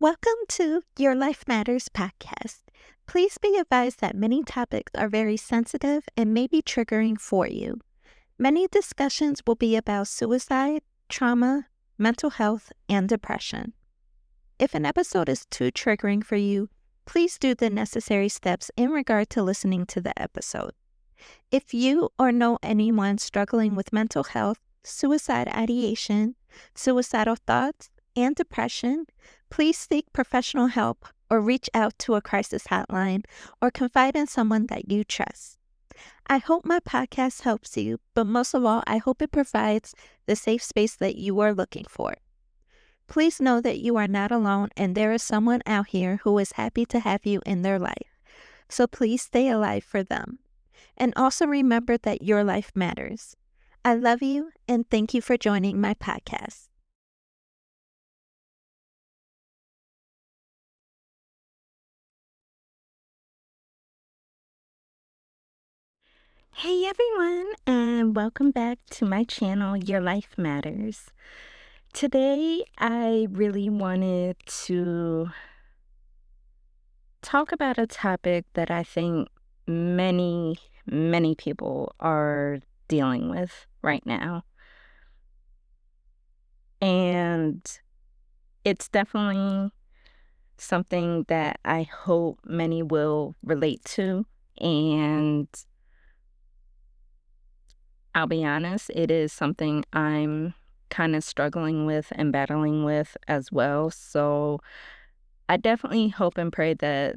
Welcome to Your Life Matters podcast. Please be advised that many topics are very sensitive and may be triggering for you. Many discussions will be about suicide, trauma, mental health, and depression. If an episode is too triggering for you, please do the necessary steps in regard to listening to the episode. If you or know anyone struggling with mental health, suicide ideation, suicidal thoughts, and depression, please seek professional help or reach out to a crisis hotline or confide in someone that you trust. I hope my podcast helps you, but most of all, I hope it provides the safe space that you are looking for. Please know that you are not alone and there is someone out here who is happy to have you in their life. So please stay alive for them. And also remember that your life matters. I love you and thank you for joining my podcast. Hey everyone, and welcome back to my channel, Your Life Matters. Today, I really wanted to talk about a topic that I think many people are dealing with right now. And it's definitely something that I hope many will relate to. And I'll be honest, it is something I'm kind of struggling with and battling with as well. So I definitely hope and pray that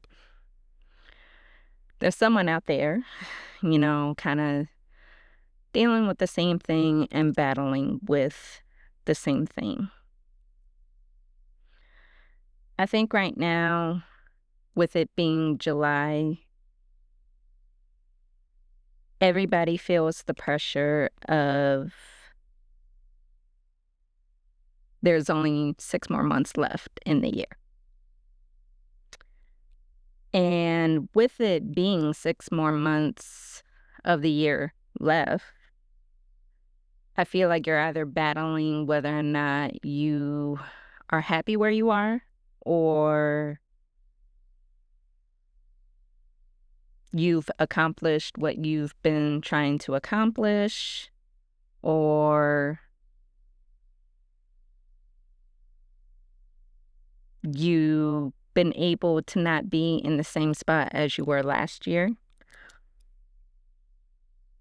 there's someone out there, kind of dealing with the same thing and battling with the same thing. I think right now, with it being July, everybody feels the pressure of there's only 6 more months left in the year. And with it being 6 more months of the year left, I feel like you're either battling whether or not you are happy where you are, or you've accomplished what you've been trying to accomplish, or you've been able to not be in the same spot as you were last year,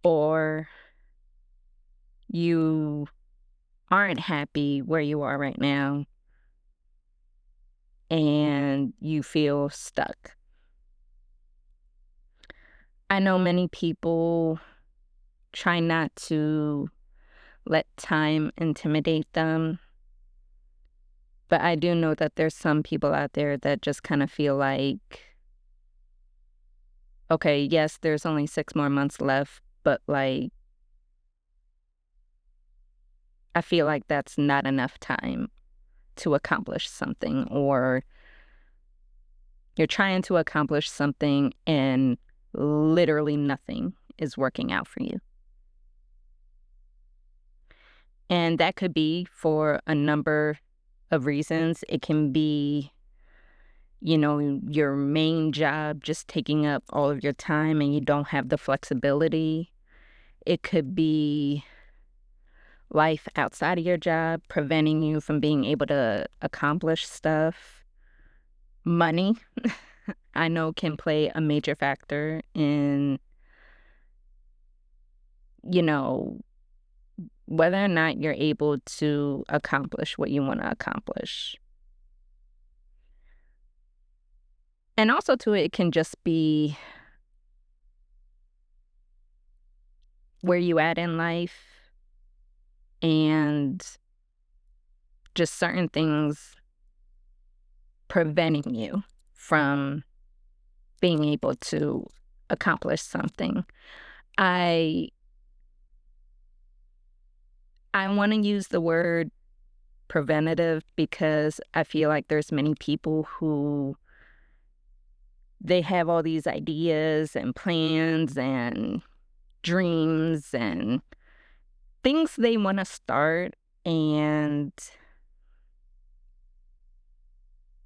or you aren't happy where you are right now and you feel stuck. I know many people try not to let time intimidate them, but I do know that there's some people out there that just kind of feel like, okay, yes, there's only 6 more months left, but like, I feel like that's not enough time to accomplish something, or you're trying to accomplish something and literally nothing is working out for you. And that could be for a number of reasons. It can be, your main job just taking up all of your time and you don't have the flexibility. It could be life outside of your job preventing you from being able to accomplish stuff. Money, I know, can play a major factor in, whether or not you're able to accomplish what you want to accomplish. And also, too, it can just be where you at in life and just certain things preventing you from being able to accomplish something. I want to use the word preventative because I feel like there's many people who they have all these ideas and plans and dreams and things they want to start, and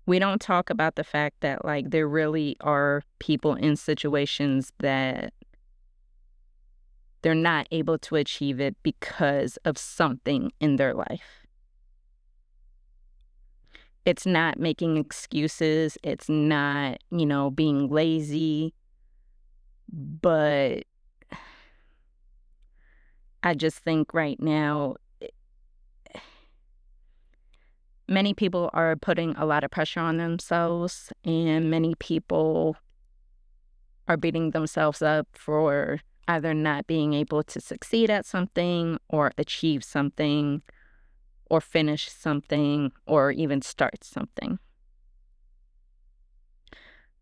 we don't talk about the fact that, like, there really are people in situations that they're not able to achieve it because of something in their life. It's not making excuses, it's not, being lazy, but I just think right now many people are putting a lot of pressure on themselves, and many people are beating themselves up for either not being able to succeed at something or achieve something or finish something or even start something.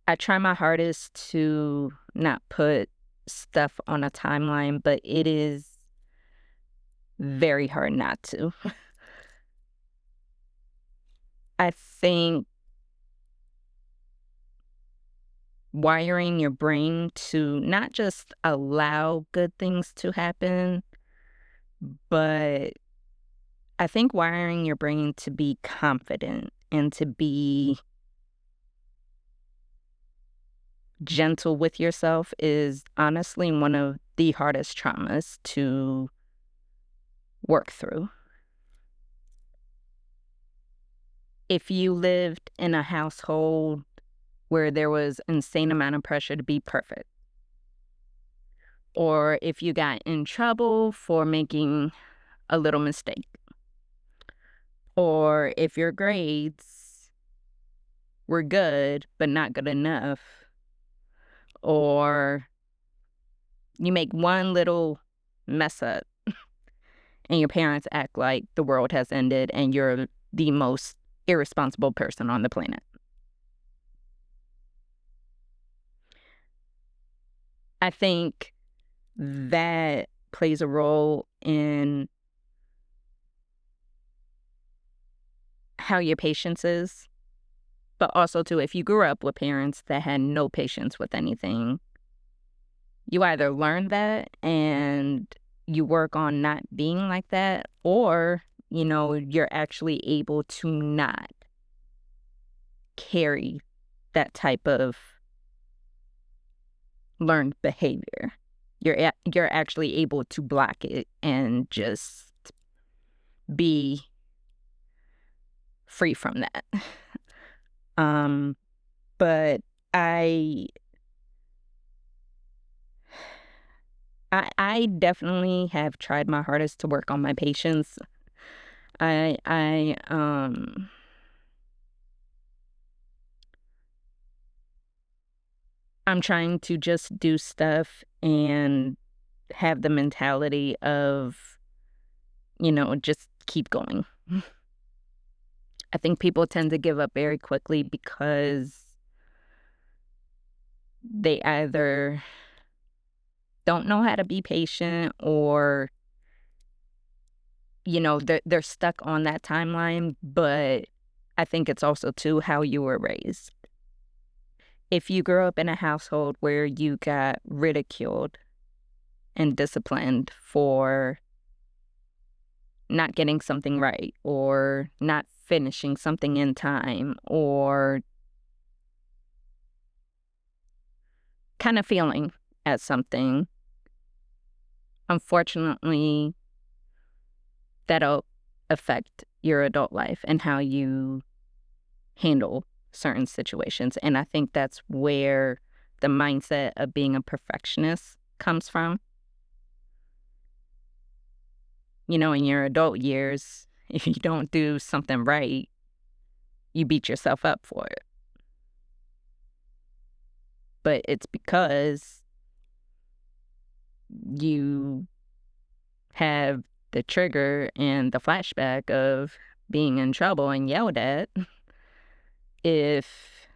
I try my hardest to not put stuff on a timeline, but it is very hard not to. I think wiring your brain to not just allow good things to happen, but I think wiring your brain to be confident and to be gentle with yourself is honestly one of the hardest traumas to work through. If you lived in a household where there was insane amount of pressure to be perfect, or if you got in trouble for making a little mistake, or if your grades were good but not good enough, or you make one little mess up and your parents act like the world has ended and you're the most irresponsible person on the planet. I think that plays a role in how your patience is, but also too, if you grew up with parents that had no patience with anything, you either learn that and you work on not being like that, or, you're actually able to not carry that type of learned behavior. You're actually able to block it and just be free from that. Um, but I I definitely have tried my hardest to work on my patience. I I'm trying to just do stuff and have the mentality of, just keep going. I think people tend to give up very quickly because they either don't know how to be patient, or, they're stuck on that timeline. But I think it's also too how you were raised. If you grew up in a household where you got ridiculed and disciplined for not getting something right or not finishing something in time or kind of failing at something, unfortunately, that'll affect your adult life and how you handle certain situations. And I think that's where the mindset of being a perfectionist comes from. In your adult years, if you don't do something right, you beat yourself up for it. But it's because you have the trigger and the flashback of being in trouble and yelled at if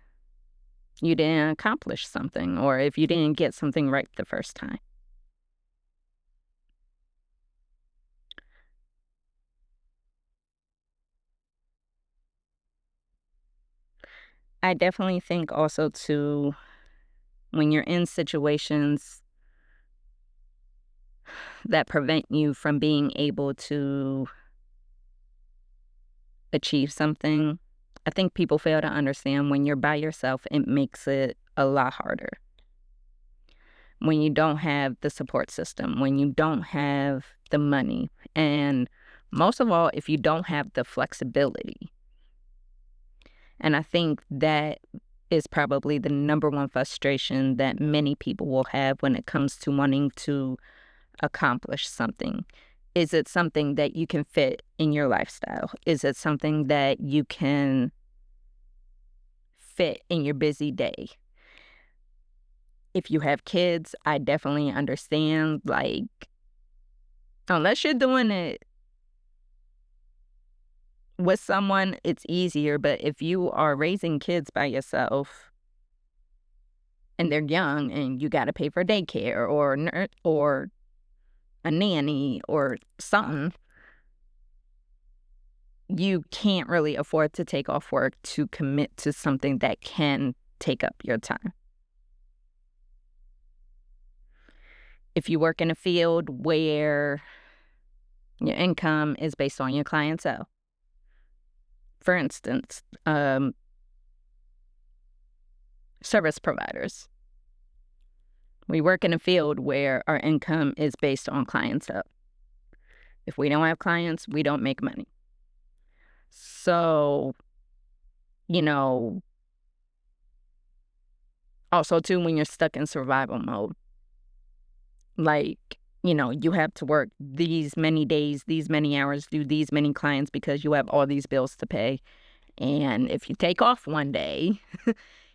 you didn't accomplish something or if you didn't get something right the first time. I definitely think also too, when you're in situations that prevent you from being able to achieve something, I think people fail to understand when you're by yourself, it makes it a lot harder. When you don't have the support system, when you don't have the money, and most of all, if you don't have the flexibility. And I think that is probably the number one frustration that many people will have when it comes to wanting to accomplish something. Is it something that you can fit in your lifestyle? Is it something that you can fit in your busy day? If you have kids, I definitely understand, like, unless you're doing it with someone, it's easier. But if you are raising kids by yourself and they're young and you got to pay for daycare or a nanny or something, you can't really afford to take off work to commit to something that can take up your time. If you work in a field where your income is based on your clientele, for instance, service providers. We work in a field where our income is based on clientele. If we don't have clients, we don't make money. So, you know, also too, when you're stuck in survival mode, like, you have to work these many days, these many hours, do these many clients because you have all these bills to pay. And if you take off one day,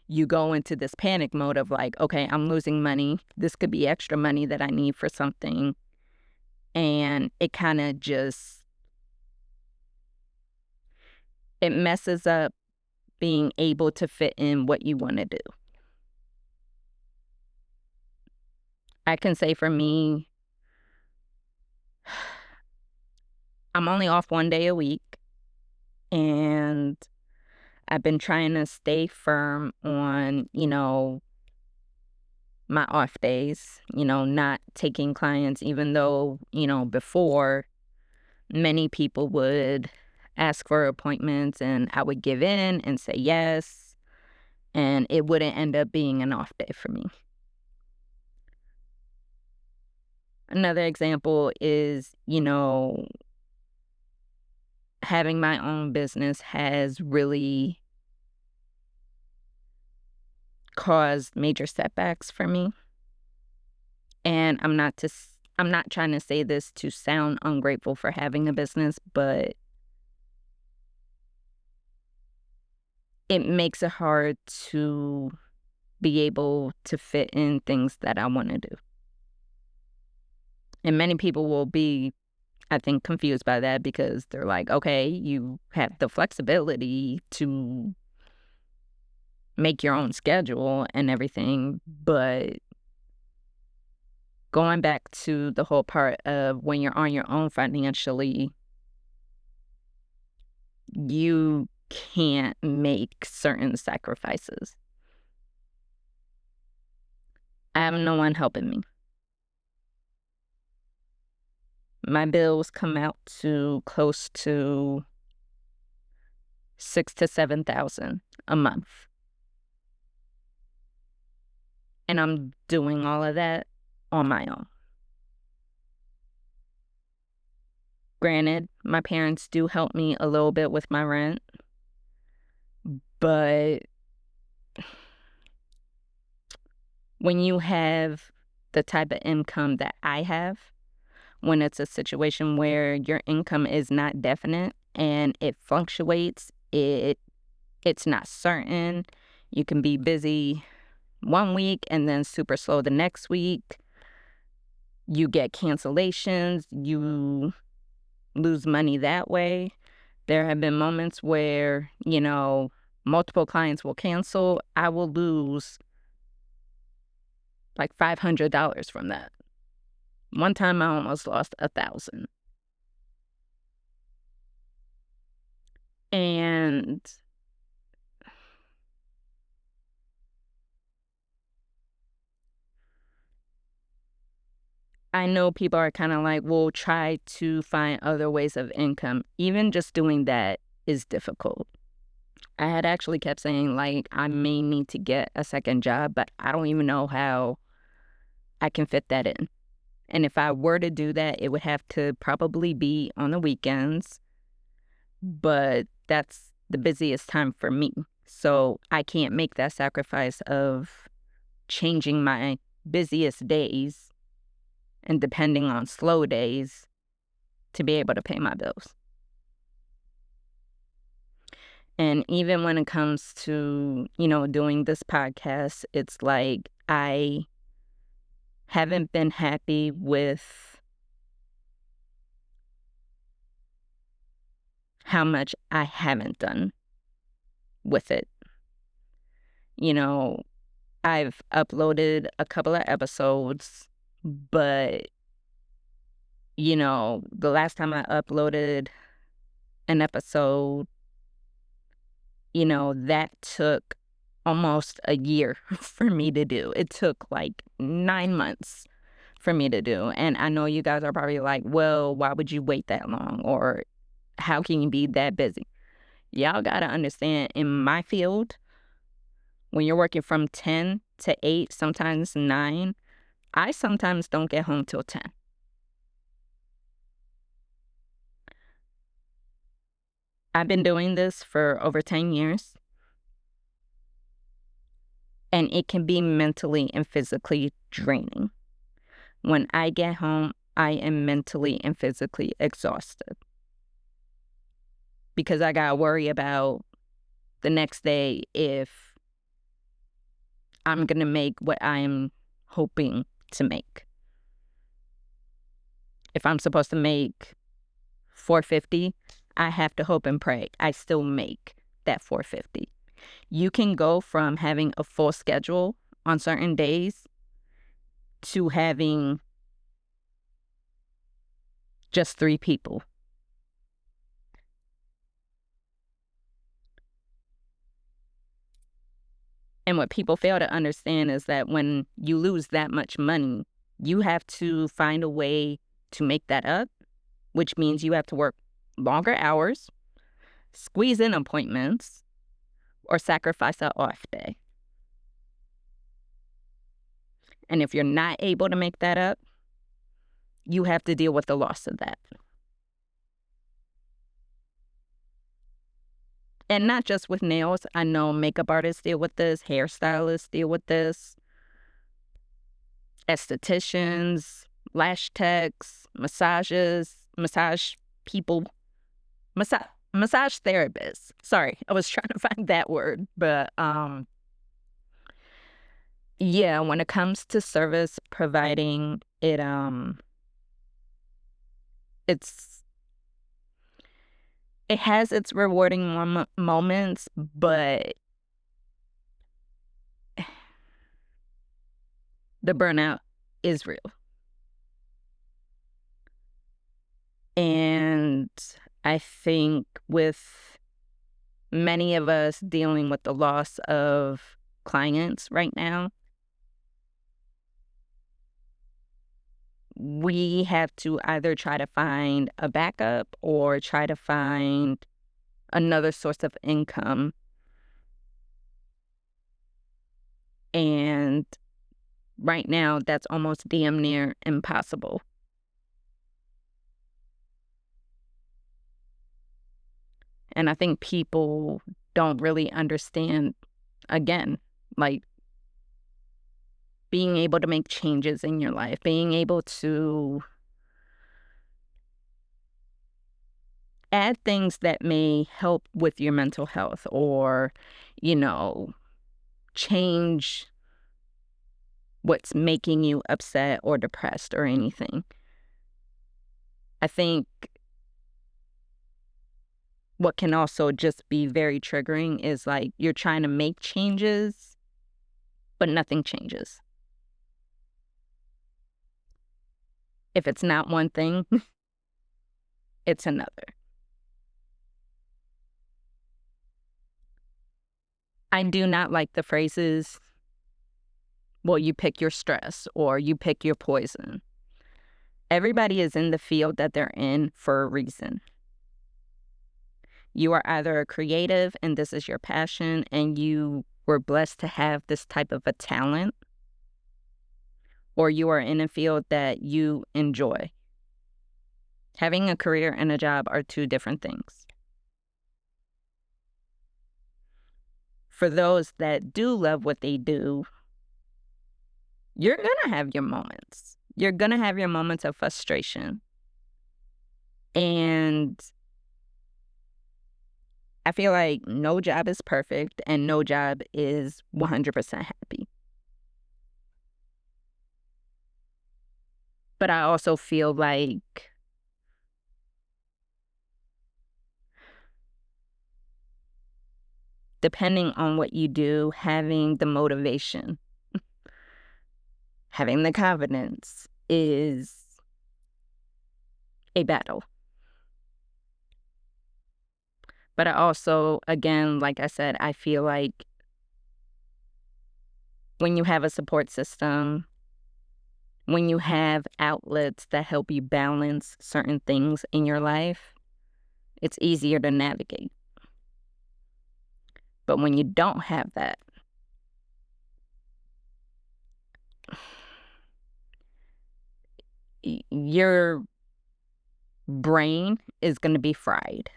you go into this panic mode of like, okay, I'm losing money. This could be extra money that I need for something. And it kind of just, it messes up being able to fit in what you want to do. I can say for me, I'm only off one day a week, and I've been trying to stay firm on, my off days, not taking clients, even though, before many people would ask for appointments and I would give in and say yes, and it wouldn't end up being an off day for me. Another example is, having my own business has really caused major setbacks for me. And I'm not trying to say this to sound ungrateful for having a business, but it makes it hard to be able to fit in things that I want to do. And many people will be, I think, confused by that because they're like, okay, you have the flexibility to make your own schedule and everything, but going back to the whole part of when you're on your own financially, you can't make certain sacrifices. I have no one helping me. My bills come out to close to 6 to 7,000 a month. And I'm doing all of that on my own. Granted, my parents do help me a little bit with my rent, but when you have the type of income that I have, when it's a situation where your income is not definite and it fluctuates, it's not certain. You can be busy one week and then super slow the next week. You get cancellations, you lose money that way. There have been moments where, multiple clients will cancel. I will lose like $500 from that. One time I almost lost 1,000. And I know people are kind of like, well, try to find other ways of income. Even just doing that is difficult. I had actually kept saying, like, I may need to get a second job, but I don't even know how I can fit that in. And if I were to do that, it would have to probably be on the weekends, but that's the busiest time for me. So I can't make that sacrifice of changing my busiest days and depending on slow days to be able to pay my bills. And even when it comes to, doing this podcast, it's like I haven't been happy with how much I haven't done with it. You know, I've uploaded a couple of episodes, but, the last time I uploaded an episode, that took almost a year for me to do. It took like 9 months for me to do. And I know you guys are probably like, well, why would you wait that long? Or how can you be that busy? Y'all got to understand in my field, when you're working from 10 to 8, sometimes 9, I sometimes don't get home till 10. I've been doing this for over 10 years, and it can be mentally and physically draining. When I get home, I am mentally and physically exhausted because I got to worry about the next day if I'm going to make what I'm hoping to make. If I'm supposed to make 450, I have to hope and pray I still make that 450. You can go from having a full schedule on certain days to having just 3 people. And what people fail to understand is that when you lose that much money, you have to find a way to make that up, which means you have to work longer hours, squeeze in appointments, or sacrifice an off day. And if you're not able to make that up, you have to deal with the loss of that. And not just with nails. I know makeup artists deal with this, hairstylists deal with this, estheticians, lash techs, massage people, massage therapists. Sorry, I was trying to find that word. But yeah, when it comes to service providing, it's it has its rewarding moments, but the burnout is real. And I think with many of us dealing with the loss of clients right now, we have to either try to find a backup or try to find another source of income. And right now, that's almost damn near impossible. And I think people don't really understand, again, like being able to make changes in your life, being able to add things that may help with your mental health or, you know, change what's making you upset or depressed or anything. I think what can also just be very triggering is like you're trying to make changes, but nothing changes. If it's not one thing, it's another. I do not like the phrases, well, you pick your stress or you pick your poison. Everybody is in the field that they're in for a reason. You are either a creative and this is your passion and you were blessed to have this type of a talent, or you are in a field that you enjoy. Having a career and a job are two different things. For those that do love what they do, you're going to have your moments. You're going to have your moments of frustration. And I feel like no job is perfect and no job is 100% happy. But I also feel like depending on what you do, having the motivation, having the confidence is a battle. But I also, again, like I said, I feel like when you have a support system, when you have outlets that help you balance certain things in your life, it's easier to navigate. But when you don't have that, your brain is going to be fried.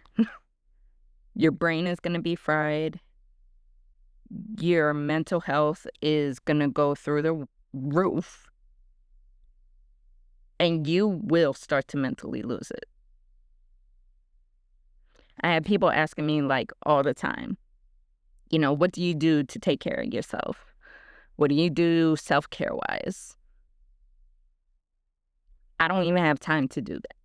Your brain is going to be fried. Your mental health is going to go through the roof. And you will start to mentally lose it. I have people asking me like all the time, what do you do to take care of yourself? What do you do self-care wise? I don't even have time to do that.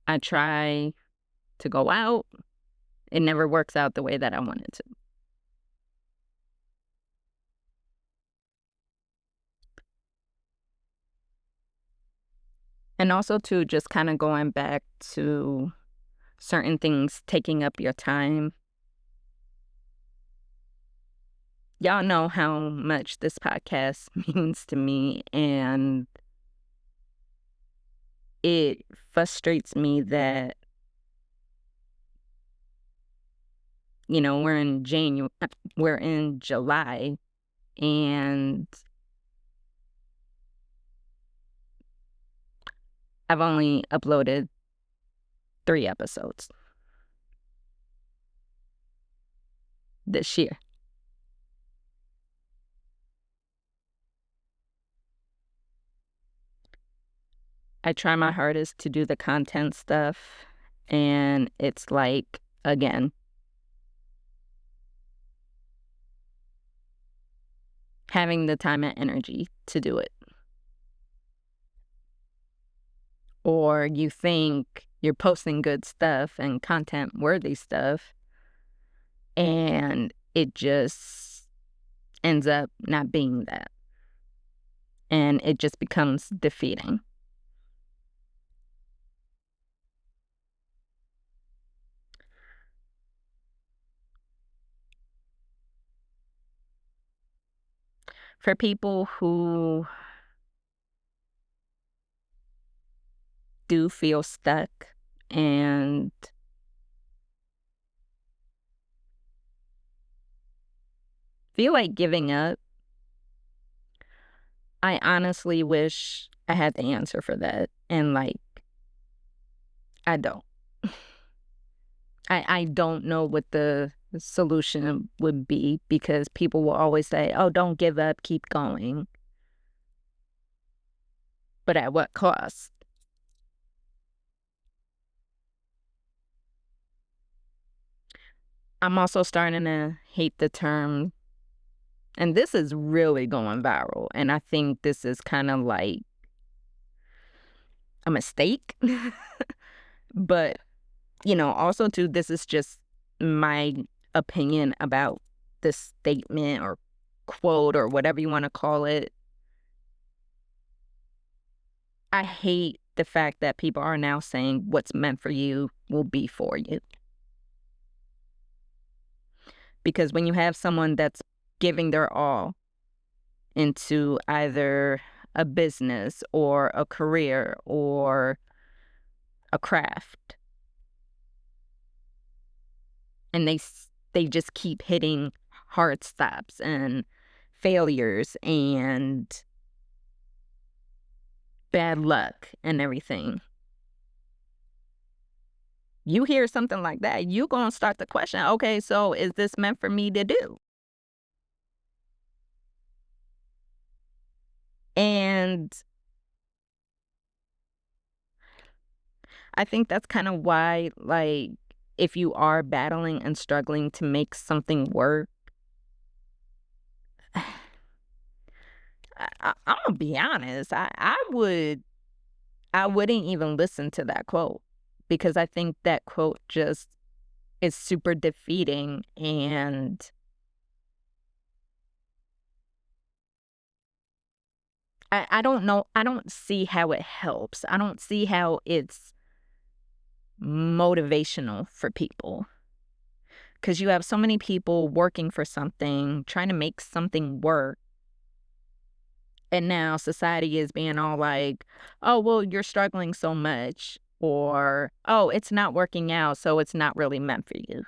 I try to go out. It never works out the way that I want it to. And also, too, just kind of going back to certain things taking up your time. Y'all know how much this podcast means to me, and it frustrates me that, we're in July, and I've only uploaded 3 episodes this year. I try my hardest to do the content stuff, and it's like, again, having the time and energy to do it. Or you think you're posting good stuff and content worthy stuff, and it just ends up not being that. And it just becomes defeating. For people who do feel stuck and feel like giving up, I honestly wish I had the answer for that. And I don't. I don't know what the solution would be, because people will always say, oh, don't give up, keep going. But at what cost? I'm also starting to hate the term, and this is really going viral, and I think this is kind of like a mistake. But, also too, this is just my opinion about this statement or quote or whatever you want to call it. I hate the fact that people are now saying what's meant for you will be for you. Because when you have someone that's giving their all into either a business or a career or a craft. And they just keep hitting hard stops and failures and bad luck and everything. You hear something like that, you gonna start to question, okay, so is this meant for me to do? And I think that's kind of why, like, if you are battling and struggling to make something work, I'm gonna be honest. I wouldn't even listen to that quote because I think that quote just is super defeating, and I don't know. I don't see how it helps. I don't see how it's motivational for people because you have so many people working for something, trying to make something work. And now society is being all like, oh, well, you're struggling so much, or oh, it's not working out, so it's not really meant for you.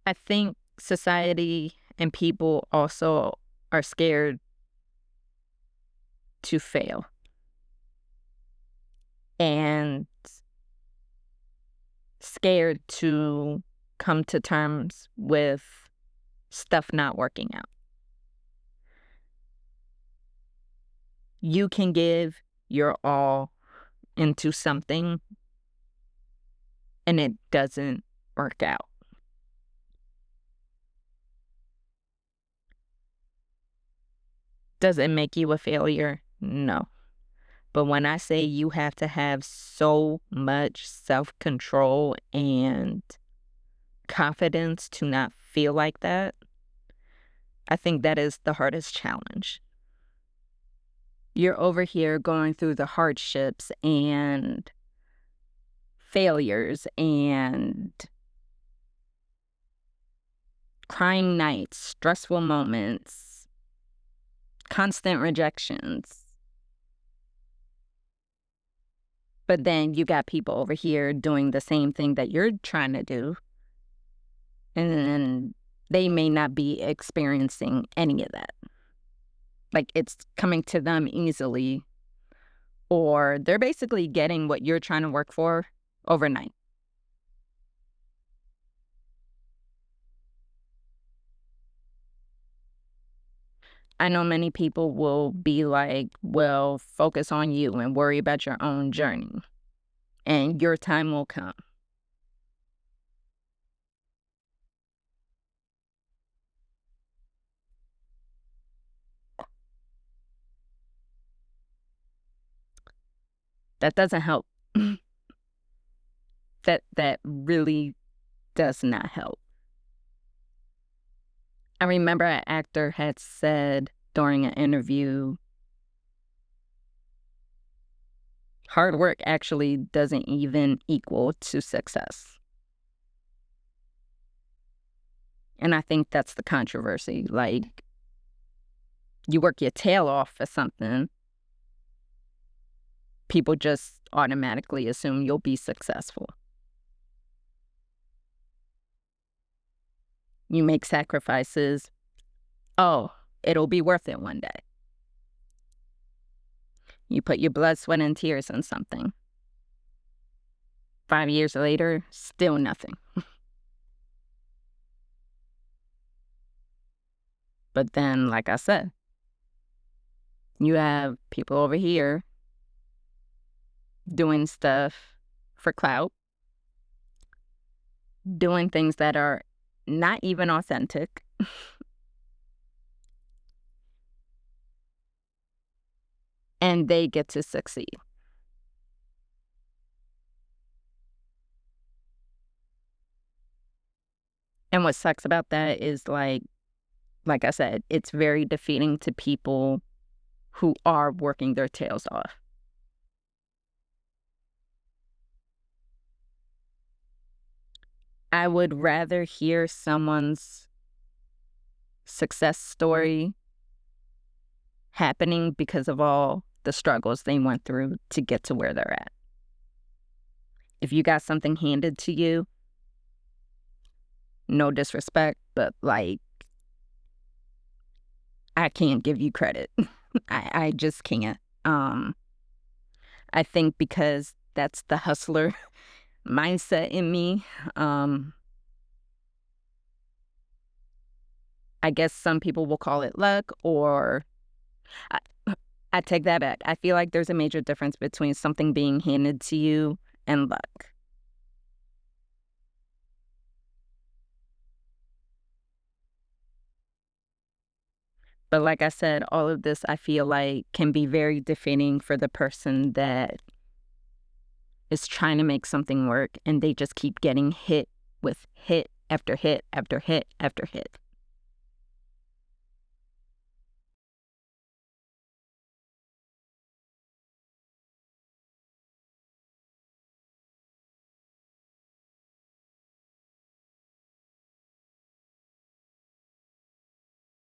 I think society and people also are scared to fail and scared to come to terms with stuff not working out. You can give your all into something and it doesn't work out. Does it make you a failure? No. But when I say you have to have so much self control and confidence to not feel like that, I think that is the hardest challenge. You're over here going through the hardships and failures and crying nights, stressful moments, constant rejections. But then you got people over here doing the same thing that you're trying to do, and then they may not be experiencing any of that. Like it's coming to them easily, or they're basically getting what you're trying to work for overnight. I know many people will be like, well, focus on you and worry about your own journey, and your time will come. That doesn't help. That really does not help. I remember an actor had said during an interview, hard work actually doesn't even equal to success. And I think that's the controversy. Like, you work your tail off for something, people just automatically assume you'll be successful. You make sacrifices. Oh, it'll be worth it one day. You put your blood, sweat, and tears in something. 5 years later, still nothing. But then, like I said, you have people over here doing stuff for clout, doing things that are not even authentic, and they get to succeed. And what sucks about that is like I said, it's very defeating to people who are working their tails off. I would rather hear someone's success story happening because of all the struggles they went through to get to where they're at. If you got something handed to you, no disrespect, but like, I can't give you credit. I just can't. I think because that's the hustler mindset in me. I guess some people will call it luck, or I, I take that back. I feel like there's a major difference between something being handed to you and luck. But like I said, all of this I feel like can be very defeating for the person that is trying to make something work and they just keep getting hit with hit after hit after hit after hit.